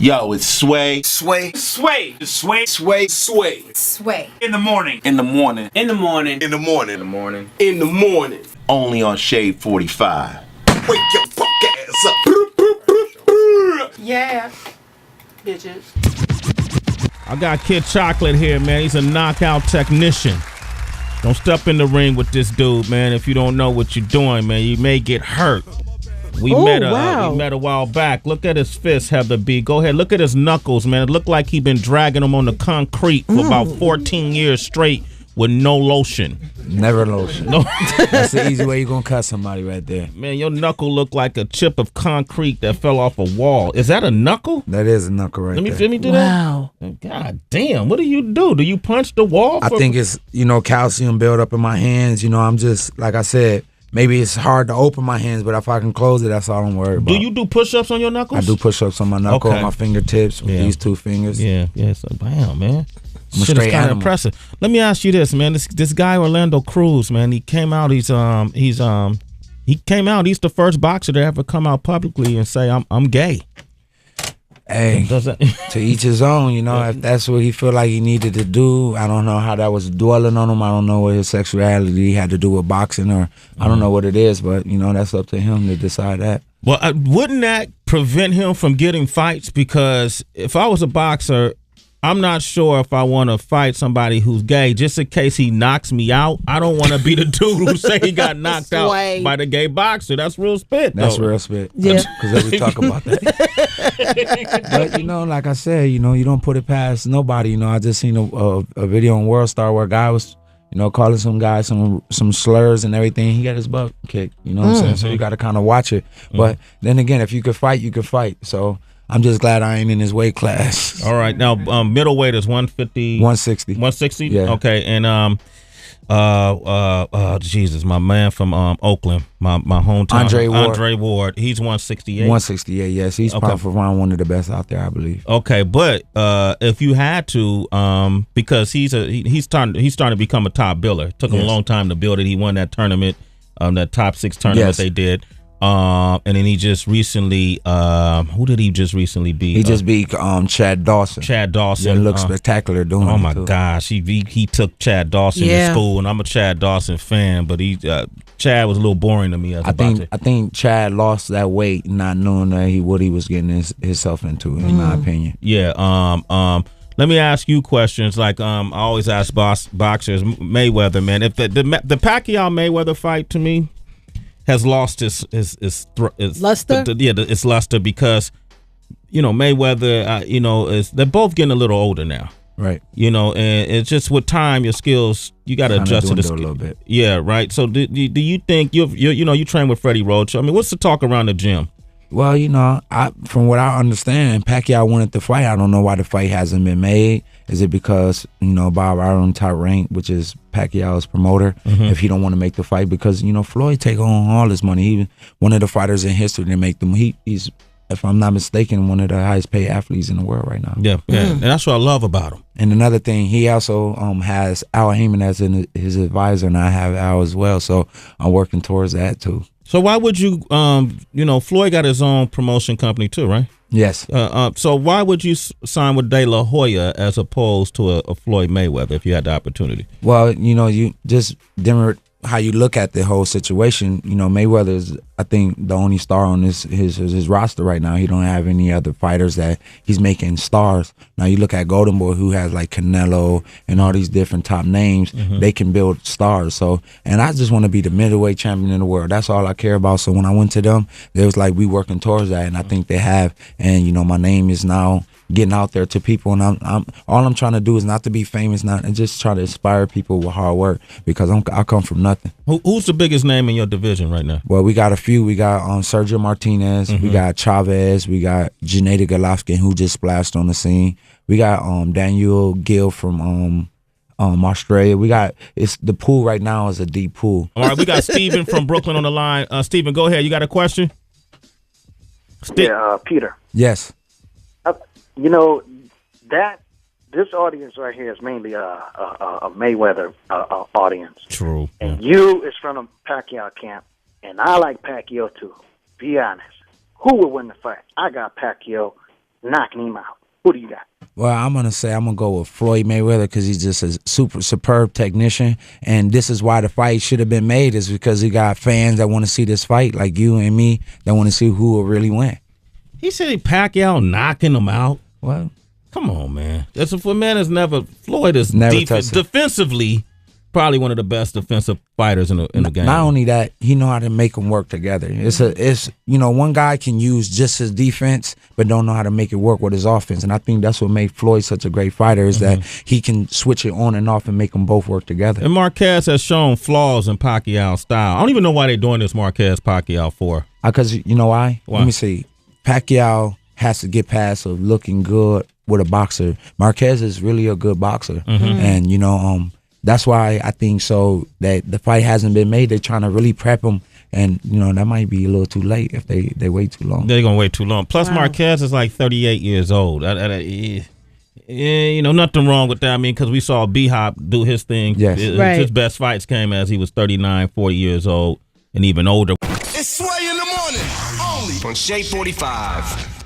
Yo, it's Sway. Sway. Sway. Sway. Sway. Sway. Sway. In the morning. In the morning. In the morning. In the morning. In the morning. In the morning. Only on Shade 45. Wake your fuck ass up. Yeah. Bitches. I got Kid Chocolate here, man. He's a knockout technician. Don't step in the ring with this dude, man. If you don't know what you're doing, man, you may get hurt. We met a while back. Look at his fist, Heather B. Go ahead. Look at his knuckles, man. It looked like he been dragging them on the concrete for about 14 years straight with no lotion. Never lotion. No. That's the easy way you're going to cut somebody right there. Man, your knuckle looked like a chip of concrete that fell off a wall. Is that a knuckle? That is a knuckle right there. Let me do that. God damn. What do you do? Do you punch the wall? I think it's, calcium build up in my hands. I'm just, like I said, maybe it's hard to open my hands, but if I can close it, that's all I'm worried about. Do you do push-ups on your knuckles? I do push-ups on my knuckle, on my fingertips, with these two fingers. Yeah. So, damn, man. I'm a Shit straight is kind of animal. impressive. Let me ask you this, man. This guy Orlando Cruz, man. He came out. He came out. He's the first boxer to ever come out publicly and say I'm gay. Hey, to each his own. If that's what he feel like he needed to do. I don't know how that was dwelling on him. I don't know what his sexuality had to do with boxing, or I don't know what it is. But that's up to him to decide that. Well, wouldn't that prevent him from getting fights? Because if I was a boxer, I'm not sure if I want to fight somebody who's gay just in case he knocks me out. I don't want to be the dude who say he got knocked out by the gay boxer. That's real spit. That's real spit. Yeah. Because we talk about that. But, like I said, you don't put it past nobody. I just seen a video on World Star where a guy was, calling some guy some slurs and everything. He got his butt kicked. You know what I'm saying? So you got to kind of watch it. But then again, if you could fight, you could fight. So I'm just glad I ain't in his weight class. All right. Now, middleweight is 150. 160. 160? Yeah. Okay. And, Jesus, my man from Oakland, my hometown. Andre Ward. He's 168. 168, yes. He's probably for around one of the best out there, I believe. Okay. But if you had to, because he's starting to become a top biller. It took him a long time to build it. He won that tournament, that top 6 tournament they did. And then he just recently, who did he just recently beat? He just beat Chad Dawson. Chad Dawson. Yeah, looks spectacular doing it. Oh my gosh, he took Chad Dawson to school, and I'm a Chad Dawson fan, but Chad was a little boring to me as a boxer. I think Chad lost that weight not knowing that what he was getting himself into, in my opinion. Yeah. Let me ask you questions. Like I always ask boxers, Mayweather, man. If the Pacquiao Mayweather fight to me has lost its luster. Its luster because Mayweather, they're both getting a little older now, right? And it's just with time, your skills you got to adjust to the a little bit. Yeah, right. So do you think you train with Freddie Roach? I mean, what's the talk around the gym? Well, from what I understand, Pacquiao wanted the fight. I don't know why the fight hasn't been made. Is it because, Bob Arum Top Rank, which is Pacquiao's promoter, if he don't want to make the fight? Because, Floyd take on all this money. He one of the fighters in history to make them. He's, if I'm not mistaken, one of the highest paid athletes in the world right now. Yeah. And that's what I love about him. And another thing, he also has Al Heyman as his advisor, and I have Al as well. So I'm working towards that too. So why would you, Floyd got his own promotion company too, right? Yes. So why would you sign with De La Hoya as opposed to a Floyd Mayweather if you had the opportunity? Well, you just dimmer how you look at the whole situation. Mayweather is, I think, the only star on his roster right now. He don't have any other fighters that he's making stars. Now you look at Golden Boy, who has like Canelo and all these different top names. They can build stars. So, and I just want to be the middleweight champion in the world. That's all I care about. So when I went to them, they was like, we working towards that, and I think they have. And my name is now getting out there to people, and I'm all I'm trying to do is not to be famous, and just try to inspire people with hard work, because I come from nothing. Who's the biggest name in your division right now? Well, we got a few. We got Sergio Martinez, we got Chavez, we got Gennady Golovkin, who just splashed on the scene. We got Daniel Gill from Australia. It's the pool right now is a deep pool. All right, we got Steven from Brooklyn on the line. Steven, go ahead. You got a question? Peter. Yes. This audience right here is mainly a Mayweather audience. True. And you is from the Pacquiao camp, and I like Pacquiao too. Be honest. Who will win the fight? I got Pacquiao knocking him out? Who do you got? Well, I'm going to go with Floyd Mayweather because he's just a superb technician. And this is why the fight should have been made, is because he got fans that want to see this fight, like you and me, that want to see who will really win. He said Pacquiao knocking him out. Well, come on, man. That's for man is never. Floyd is never defensively probably one of the best defensive fighters in the game. Not only that, he know how to make them work together. It's one guy can use just his defense, but don't know how to make it work with his offense. And I think that's what made Floyd such a great fighter, is that he can switch it on and off and make them both work together. And Marquez has shown flaws in Pacquiao's style. I don't even know why they're doing this Marquez-Pacquiao for. Because you know why? Why? Let me see. Pacquiao has to get past of looking good with a boxer. Marquez is really a good boxer. And, that's why I think so that the fight hasn't been made. They're trying to really prep him, and that might be a little too late if they wait too long. They're gonna wait too long. Plus, Marquez is like 38 years old. Nothing wrong with that. I mean, because we saw B-Hop do his thing. Yes. His best fights came as he was 39, 40 years old, and even older. It's Sway in the morning, only on Shade 45.